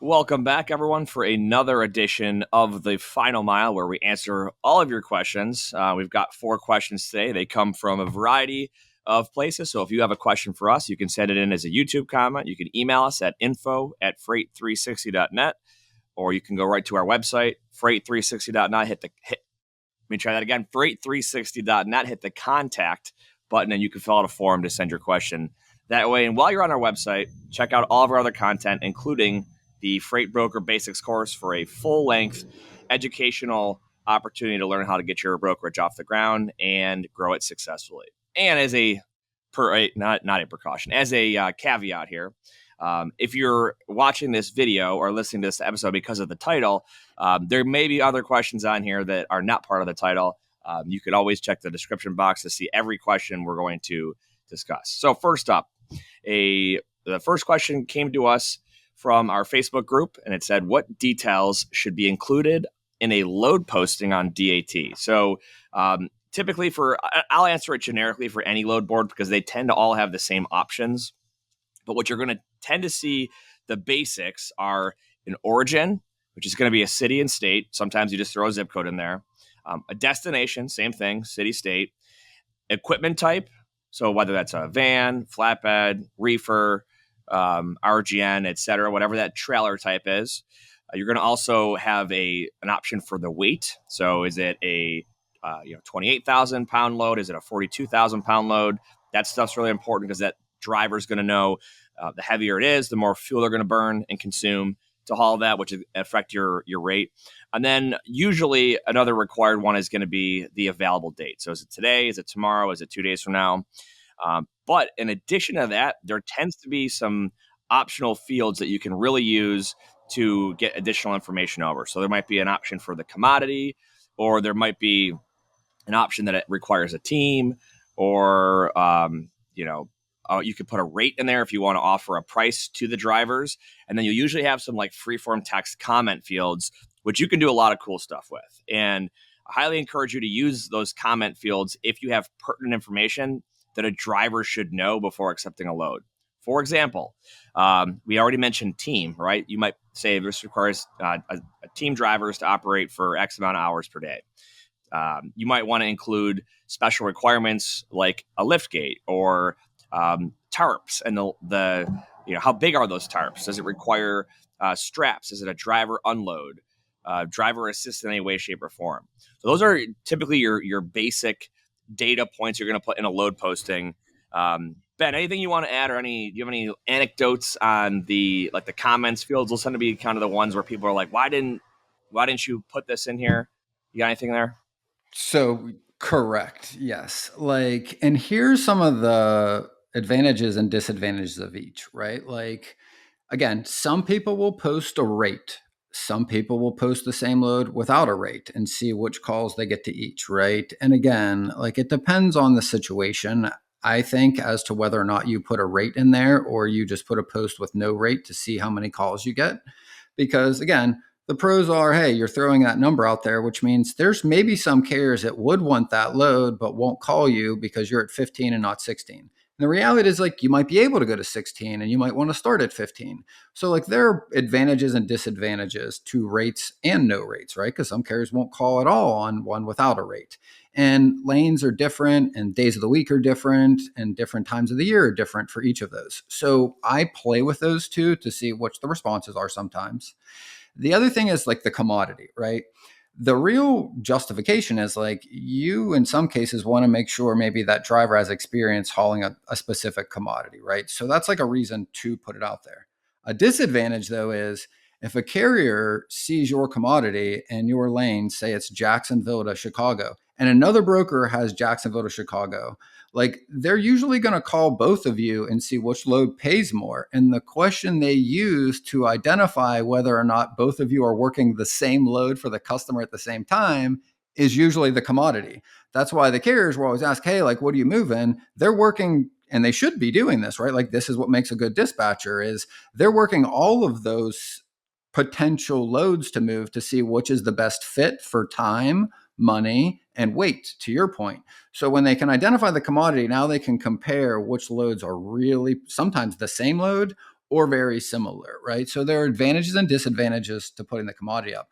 Welcome back, everyone, for another edition of The Final Mile, where we answer all of your questions. We've got 4 questions today. They come from a variety of places. So if you have a question for us, you can send it in as a YouTube comment. You can email us at info@freight360.net, or you can go right to our website, freight360.net. Let me try that again, freight360.net. Hit the contact button, and you can fill out a form to send your question that way. And while you're on our website, check out all of our other content, including the Freight Broker Basics course for a full-length educational opportunity to learn how to get your brokerage off the ground and grow it successfully. And as a caveat here, if you're watching this video or listening to this episode because of the title, there may be other questions on here that are not part of the title. You could always check the description box to see every question we're going to discuss. So first up, the first question came to us from our Facebook group, and it said, what details should be included in a load posting on DAT? So typically I'll answer it generically for any load board because they tend to all have the same options. But what you're going to tend to see, the basics are an origin, which is going to be a city and state. Sometimes you just throw a zip code in there. A destination, same thing, city, state. Equipment type, so whether that's a van, flatbed, reefer, RGN, et cetera, whatever that trailer type is. You're going to also have an option for the weight. So is it a 28,000 pound load? Is it a 42,000 pound load? That stuff's really important because that driver's going to know the heavier it is, the more fuel they're going to burn and consume to haul that, which will affect your rate. And then usually another required one is going to be the available date. So is it today? Is it tomorrow? Is it 2 days from now? But in addition to that, there tends to be some optional fields that you can really use to get additional information over. So there might be an option for the commodity, or there might be an option that it requires a team, or, you could put a rate in there if you want to offer a price to the drivers. And then you usually have some like freeform text comment fields, which you can do a lot of cool stuff with. And I highly encourage you to use those comment fields if you have pertinent information that a driver should know before accepting a load. For example, we already mentioned team, right? You might say this requires a team drivers to operate for X amount of hours per day. You might want to include special requirements like a lift gate or tarps, and how big are those tarps? Does it require straps? Is it a driver unload? Driver assist in any way, shape, or form? So those are typically your basic data points you're going to put in a load posting. Ben, anything you want to add, or do you have any anecdotes on the comments fields? Those tend to be kind of the ones where people are like, why didn't you put this in here? You got anything there? So correct. Yes. And here's some of the advantages and disadvantages of each, right? Again, some people will post a rate. Some people will post the same load without a rate and see which calls they get to each, right? And again, it depends on the situation, I think, as to whether or not you put a rate in there or you just put a post with no rate to see how many calls you get. Because again, the pros are, hey, you're throwing that number out there, which means there's maybe some carriers that would want that load but won't call you because you're at 15 and not 16. And the reality is you might be able to go to 16 and you might want to start at 15. So there are advantages and disadvantages to rates and no rates, right? Because some carriers won't call at all on one without a rate. And lanes are different and days of the week are different and different times of the year are different for each of those. So I play with those two to see what the responses are sometimes. The other thing is the commodity, right? The real justification is you, in some cases, want to make sure maybe that driver has experience hauling a specific commodity, right? So that's a reason to put it out there. A disadvantage, though, is if a carrier sees your commodity and your lane, say it's Jacksonville to Chicago, and another broker has Jacksonville to Chicago, they're usually going to call both of you and see which load pays more. And the question they use to identify whether or not both of you are working the same load for the customer at the same time is usually the commodity. That's why the carriers will always ask, hey, what are you moving? They're working, and they should be doing this, right? This is what makes a good dispatcher is they're working all of those potential loads to move to see which is the best fit for time, money, and weight, to your point. So when they can identify the commodity, now they can compare which loads are really sometimes the same load or very similar, right? So there are advantages and disadvantages to putting the commodity up.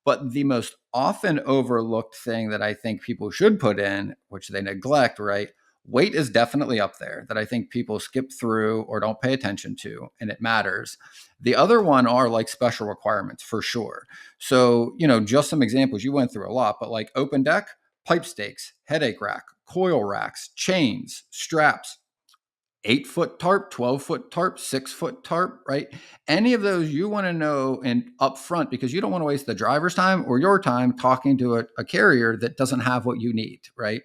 But the most often overlooked thing that I think people should put in, which they neglect, right? Weight is definitely up there that I think people skip through or don't pay attention to, and it matters. The other one are like special requirements for sure. So, just some examples. You went through a lot, but like open deck, pipe stakes, headache rack, coil racks, chains, straps, 8-foot tarp, 12-foot tarp, 6-foot tarp, right? Any of those you want to know and up front, because you don't want to waste the driver's time or your time talking to a carrier that doesn't have what you need, right?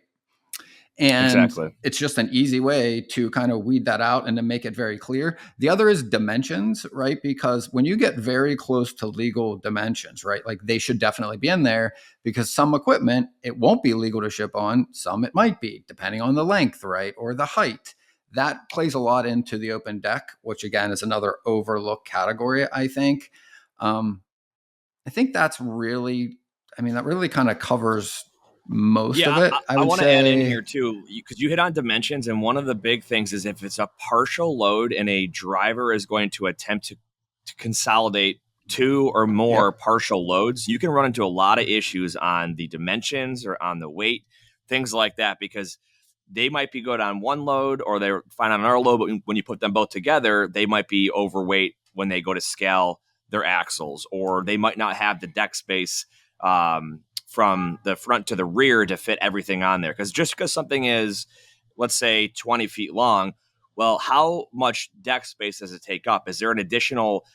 And Exactly. it's just an easy way to kind of weed that out and to make it very clear. The other is dimensions, right? Because when you get very close to legal dimensions, right, like they should definitely be in there, because some equipment, it won't be legal to ship on, some it might be, depending on the length, right, or the height. That plays a lot into the open deck, which again is another overlooked category, I think. I think that's really, that really kind of covers most of Yeah, it, I I would want to add in say. here too, because you hit on dimensions, and one of the big things is if it's a partial load and a driver is going to attempt to consolidate two or more Yep. partial loads, you can run into a lot of issues on the dimensions or on the weight, things like that, because they might be good on one load or they're fine on another load, but when you put them both together, they might be overweight when they go to scale their axles, or they might not have the deck space from the front to the rear to fit everything on there. Because just because something is, let's say, 20 feet long, well, how much deck space does it take up? Is there an additional,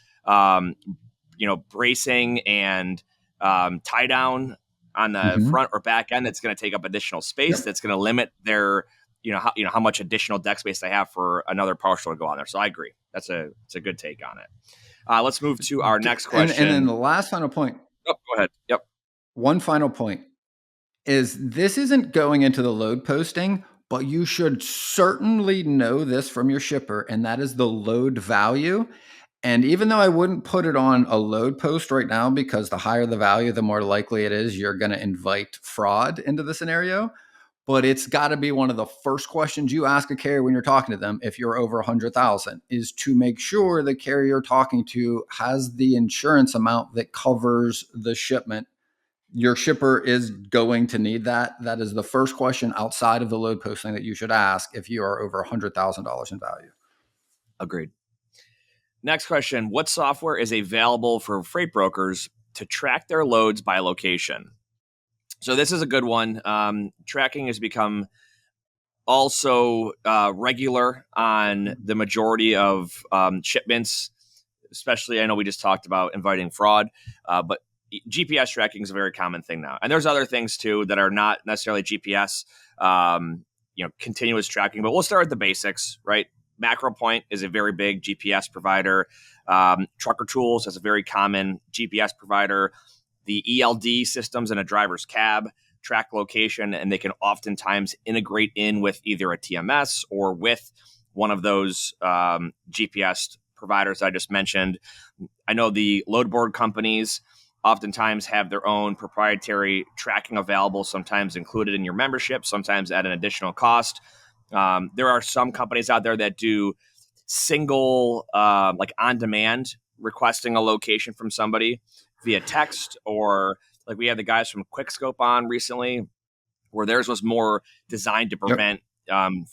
bracing and tie down on the Mm-hmm. front or back end that's going to take up additional space? Yep. That's going to limit their, how much additional deck space they have for another partial to go on there. So I agree. It's a good take on it. Let's move to our next And then question. the last final point, Oh, go ahead. Yep. one final point is this isn't going into the load posting, but you should certainly know this from your shipper, and that is the load value. And even though I wouldn't put it on a load post right now, because the higher the value, the more likely it is you're going to invite fraud into the scenario. But it's got to be one of the first questions you ask a carrier when you're talking to them, if you're over 100,000, is to make sure the carrier you're talking to has the insurance amount that covers the shipment. Your shipper is going to need that. That is the first question outside of the load posting that you should ask if you are over $100,000 in value. Agreed. Next question. What software is available for freight brokers to track their loads by location? So this is a good one. Tracking has become also regular on the majority of shipments, especially I know we just talked about inviting fraud, but GPS tracking is a very common thing now. And there's other things too that are not necessarily GPS, continuous tracking, but we'll start with the basics, right? MacroPoint is a very big GPS provider. Trucker Tools is a very common GPS provider. The ELD systems in a driver's cab track location, and they can oftentimes integrate in with either a TMS or with one of those GPS providers I just mentioned. I know the loadboard companies oftentimes have their own proprietary tracking available, sometimes included in your membership, sometimes at an additional cost. There are some companies out there that do single, like on demand, requesting a location from somebody via text, or like we had the guys from Quickscope on recently, where theirs was more designed to Yep. prevent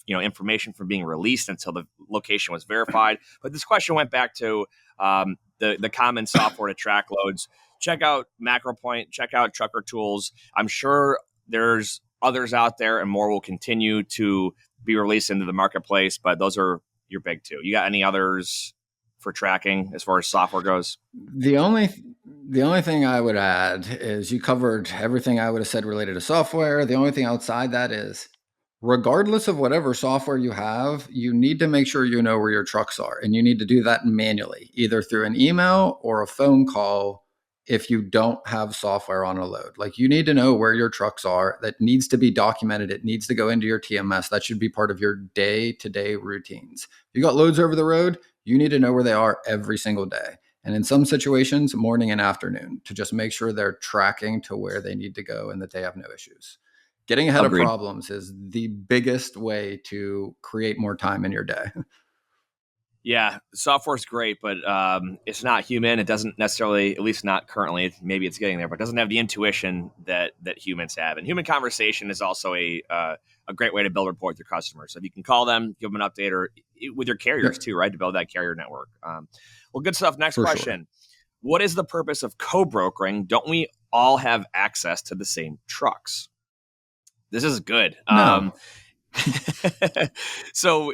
information from being released until the location was verified. But this question went back to the common software to track loads. Check out MacroPoint, check out Trucker Tools. I'm sure there's others out there, and more will continue to be released into the marketplace. But those are your big two. You got any others for tracking as far as software goes? The only the only thing I would add is you covered everything I would have said related to software. The only thing outside that is, regardless of whatever software you have, you need to make sure you know where your trucks are, and you need to do that manually, either through an email or a phone call. If you don't have software on a load, like, you need to know where your trucks are. That needs to be documented. It needs to go into your TMS. That should be part of your day-to-day routines. You got loads over the road, you need to know where they are every single day. And in some situations, morning and afternoon, to just make sure they're tracking to where they need to go and that they have no issues. Getting ahead of Agreed. problems is the biggest way to create more time in your day. Yeah, software's great, but it's not human. It doesn't necessarily, at least not currently. Maybe it's getting there, but it doesn't have the intuition that humans have. And human conversation is also a great way to build rapport with your customers. So if you can call them, give them an update, or with your carriers Yep, too, right, to build that carrier network. Well, good stuff. Next for sure. question: what is the purpose of co-brokering? Don't we all have access to the same trucks? This is good. No. So,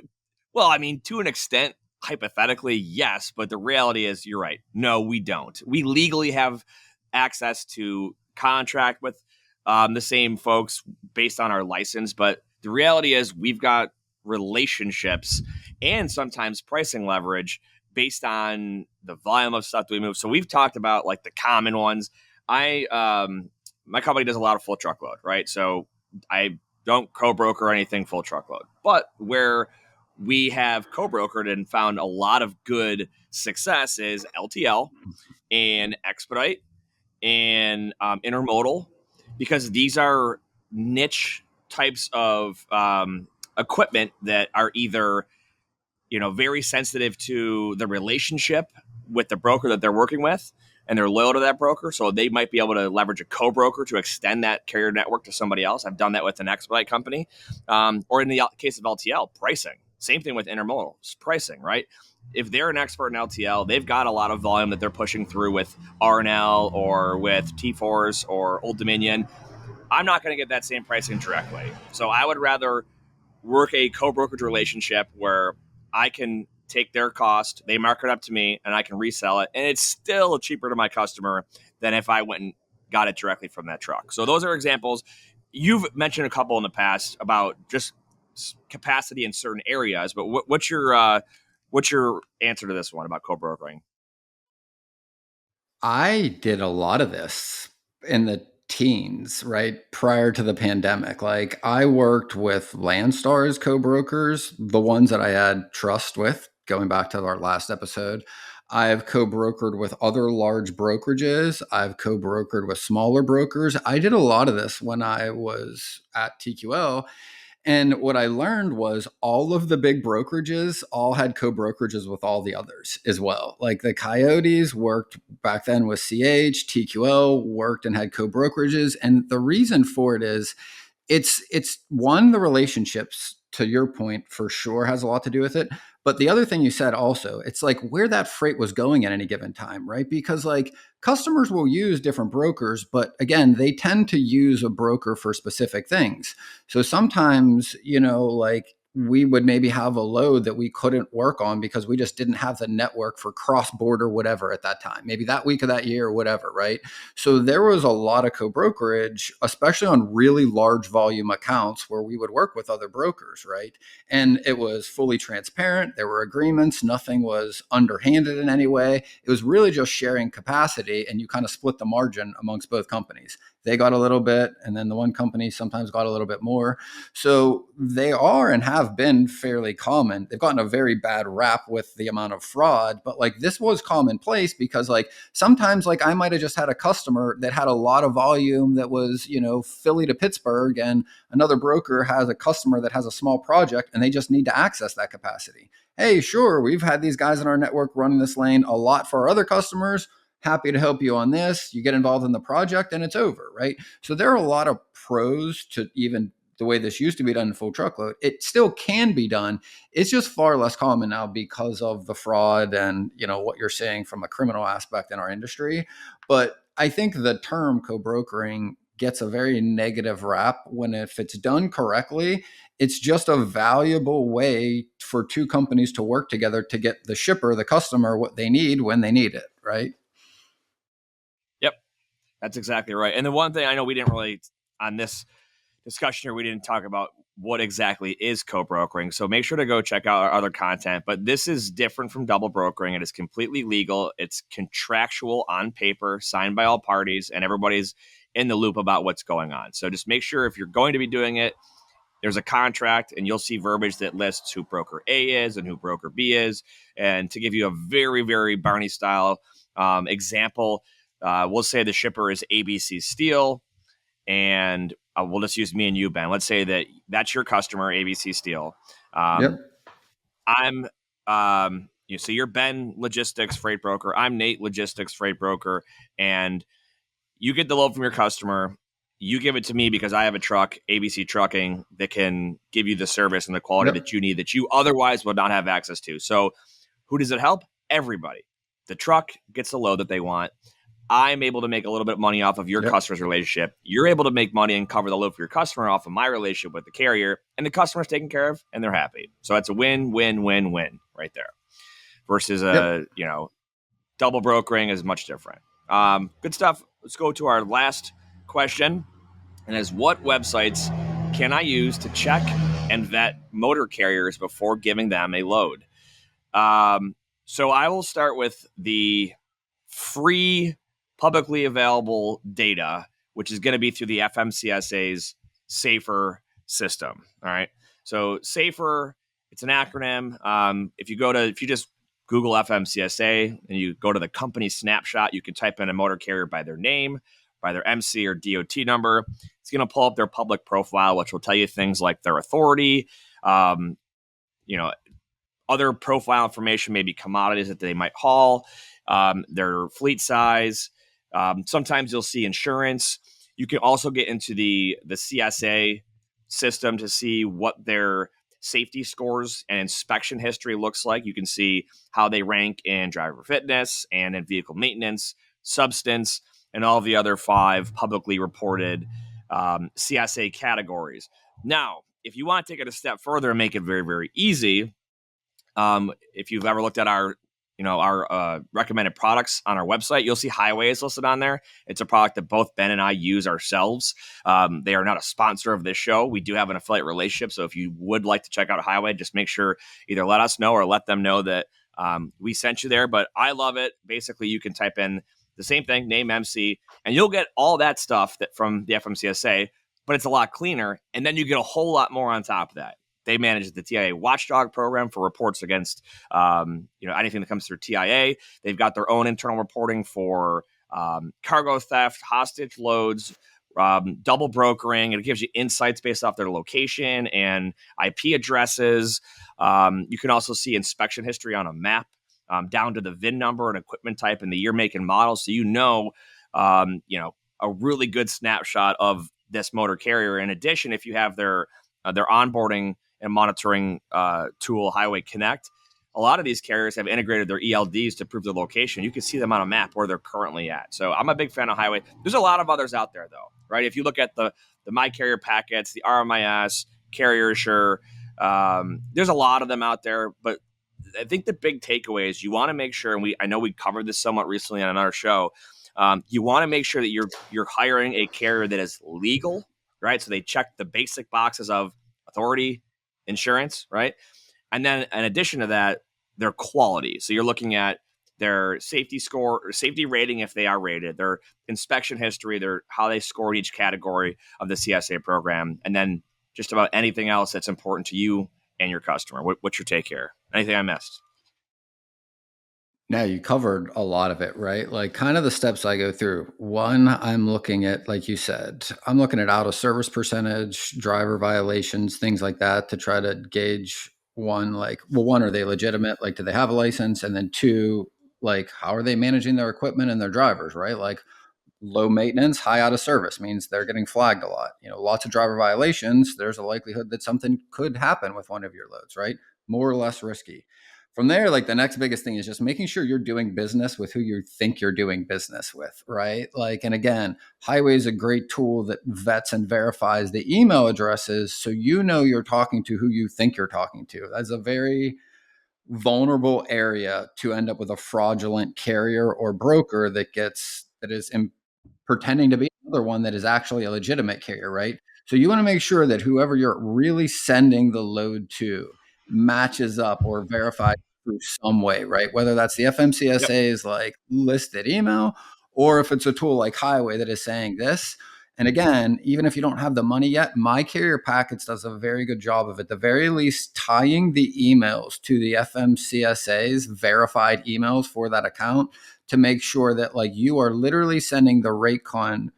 well, I mean, to an extent, hypothetically, yes, but the reality is, you're right. No, we don't. We legally have access to contract with the same folks based on our license, but the reality is, we've got relationships and sometimes pricing leverage based on the volume of stuff that we move. So we've talked about like the common ones. I My company does a lot of full truckload, right? So I don't co-broker anything full truckload. But where we have co-brokered and found a lot of good success is LTL and expedite and intermodal, because these are niche types of equipment that are either very sensitive to the relationship with the broker that they're working with, and they're loyal to that broker, so they might be able to leverage a co-broker to extend that carrier network to somebody else. I've done that with an expedite company, or in the case of LTL, pricing. Same thing with intermodal pricing, right? If they're an expert in LTL, they've got a lot of volume that they're pushing through with RNL or with T4s or Old Dominion. I'm not going to get that same pricing directly. So I would rather work a co-brokerage relationship where I can take their cost, they mark it up to me, and I can resell it, and it's still cheaper to my customer than if I went and got it directly from that truck. So those are examples. You've mentioned a couple in the past about just capacity in certain areas, but what's your answer to this one about co-brokering? I did a lot of this in the teens, right? Prior to the pandemic. Like I worked with Landstar's co-brokers, the ones that I had trust with, going back to our last episode. I've co-brokered with other large brokerages. I've co-brokered with smaller brokers. I did a lot of this when I was at TQL. And what I learned was all of the big brokerages all had co-brokerages with all the others as well. Like the Coyotes worked back then with CH, TQL worked and had co-brokerages. And the reason for it is it's one, the relationships, to your point, for sure has a lot to do with it. But the other thing you said also, it's like where that freight was going at any given time, right? Because like customers will use different brokers, but again, they tend to use a broker for specific things. So sometimes, like we would maybe have a load that we couldn't work on because we just didn't have the network for cross border whatever at that time, maybe that week of that year or whatever, right? So there was a lot of co-brokerage, especially on really large volume accounts where we would work with other brokers, right? And it was fully transparent. There were agreements. Nothing was underhanded in any way. It was really just sharing capacity, and you kind of split the margin amongst both companies. They got a little bit, and then the one company sometimes got a little bit more. So they are and have been fairly common. They've gotten a very bad rap with the amount of fraud, but like this was commonplace because like sometimes like I might have just had a customer that had a lot of volume that was, Philly to Pittsburgh, and another broker has a customer that has a small project and they just need to access that capacity. Hey, sure, we've had these guys in our network running this lane a lot for our other customers. Happy to help you on this. You get involved in the project and it's over, right? So there are a lot of pros to even the way this used to be done in full truckload. It still can be done. It's just far less common now because of the fraud and what you're saying from a criminal aspect in our industry. But I think the term co-brokering gets a very negative rap when if it's done correctly, it's just a valuable way for two companies to work together to get the shipper, the customer, what they need when they need it, right? Yep, that's exactly right. And the one thing I know we didn't really on this discussion here, we didn't talk about what exactly is co-brokering. So make sure to go check out our other content. But this is different from double brokering. It is completely legal. It's contractual on paper, signed by all parties, and everybody's in the loop about what's going on. So just make sure if you're going to be doing it, there's a contract, and you'll see verbiage that lists who broker A is and who broker B is. And to give you a very, very Barney style example, we'll say the shipper is ABC Steel, and we'll just use me and you, Ben. Let's say that's your customer, ABC Steel. Yep. I'm, So you're Ben Logistics Freight Broker. I'm Nate Logistics Freight Broker, and you get the load from your customer. You give it to me because I have a truck, ABC Trucking, that can give you the service and the quality Yep. that you need that you otherwise would not have access to. So who does it help? Everybody. The truck gets the load that they want. I'm able to make a little bit of money off of your Yep. customer's relationship. You're able to make money and cover the load for your customer off of my relationship with the carrier, and the customer's taken care of and they're happy. So it's a win, win, win, win right there. Versus Yep. double brokering is much different. Good stuff. Let's go to our last question, and is what websites can I use to check and vet motor carriers before giving them a load? So I will start with the free, publicly available data, which is going to be through the FMCSA's Safer system. All right. So Safer, it's an acronym. If you just Google FMCSA and you go to the company snapshot, you can type in a motor carrier by their name, by their MC or DOT number. It's going to pull up their public profile, which will tell you things like their authority, um, you know, other profile information, maybe commodities that they might haul, their fleet size. Sometimes you'll see insurance. You can also get into the CSA system to see what their safety scores and inspection history looks like. You can see how they rank in driver fitness and in vehicle maintenance, substance, and all the other 5 publicly reported CSA categories. Now, if you want to take it a step further and make it very, very easy, if you've ever looked at our recommended products on our website, you'll see Highways listed on there. It's a product that both Ben and I use ourselves. They are not a sponsor of this show. We do have an affiliate relationship. So if you would like to check out Highway, just make sure either let us know or let them know that we sent you there. But I love it. Basically, you can type in the same thing, name MC, and you'll get all that stuff that from the FMCSA, but it's a lot cleaner. And then you get a whole lot more on top of that. They manage the TIA Watchdog program for reports against anything that comes through TIA. They've got their own internal reporting for cargo theft, hostage loads, double brokering. It gives you insights based off their location and IP addresses. You can also see inspection history on a map down to the VIN number and equipment type and the year, make, and model. So a really good snapshot of this motor carrier. In addition, if you have their onboarding and monitoring tool, Highway Connect, a lot of these carriers have integrated their ELDs to prove their location. You can see them on a map where they're currently at. So I'm a big fan of Highway. There's a lot of others out there, though, right? If you look at the My Carrier packets, the RMIS, Carrier Assure, there's a lot of them out there. But I think the big takeaway is you want to make sure, and I know we covered this somewhat recently on another show, you want to make sure that you're hiring a carrier that is legal, right? So they check the basic boxes of authority, insurance, right? And then in addition to that, their quality. So you're looking at their safety score or safety rating if they are rated, their inspection history, their how they score in each category of the CSA program, and then just about anything else that's important to you and your customer. What's your take here? Anything I missed? Now you covered a lot of it, right? Like kind of the steps I go through. One, I'm looking at, like you said, I'm looking at out of service percentage, driver violations, things like that to try to gauge one, like, well, one, are they legitimate? Like, do they have a license? And then 2, like, how are they managing their equipment and their drivers, right? Like low maintenance, high out of service means they're getting flagged a lot. Lots of driver violations. There's a likelihood that something could happen with one of your loads, right? More or less risky. From there, like the next biggest thing is just making sure you're doing business with who you think you're doing business with, right? Like, and again, Highway is a great tool that vets and verifies the email addresses so you're talking to who you think you're talking to. That's a very vulnerable area to end up with a fraudulent carrier or broker that is pretending to be another one that is actually a legitimate carrier, right? So you want to make sure that whoever you're really sending the load to matches up or verified through some way, right? Whether that's the Yep. FMCSA's like listed email, or if it's a tool like Highway that is saying this. And again, even if you don't have the money yet, My Carrier Packets does a very good job of, at the very least, tying the emails to the FMCSA's verified emails for that account to make sure that like you are literally sending the rate con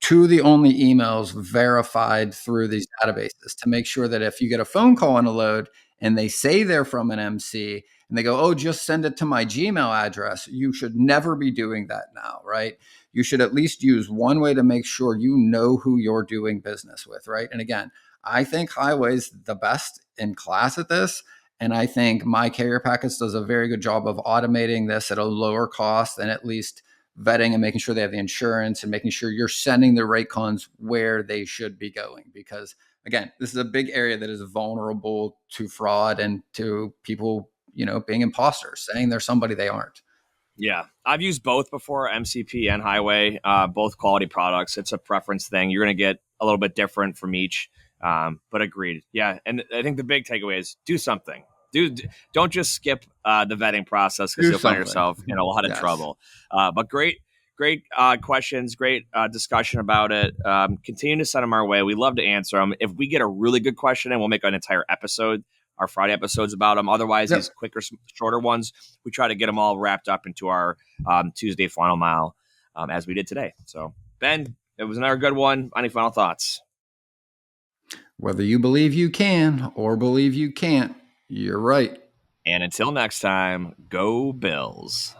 to the only emails verified through these databases to make sure that if you get a phone call on a load and they say they're from an MC, and they go, oh, just send it to my Gmail address. You should never be doing that now, right? You should at least use one way to make sure you know who you're doing business with, right? And again, I think Highway's the best in class at this. And I think My Carrier Packets does a very good job of automating this at a lower cost and at least vetting and making sure they have the insurance and making sure you're sending the rate cons where they should be going. Because again, this is a big area that is vulnerable to fraud and to people, being imposters, saying they're somebody they aren't. Yeah, I've used both before, MCP and Highway, both quality products. It's a preference thing. You're going to get a little bit different from each, but agreed. Yeah, and I think the big takeaway is do something. Don't just skip the vetting process because Do you'll find something. yourself in a lot of Yes. trouble. But great questions, great discussion about it. Continue to send them our way. We love to answer them. If we get a really good question, and we'll make an entire episode, our Friday episodes about them. Otherwise, Yep. these quicker, shorter ones, we try to get them all wrapped up into our Tuesday final mile as we did today. So, Ben, it was another good one. Any final thoughts? Whether you believe you can or believe you can't, you're right. And until next time, go Bills.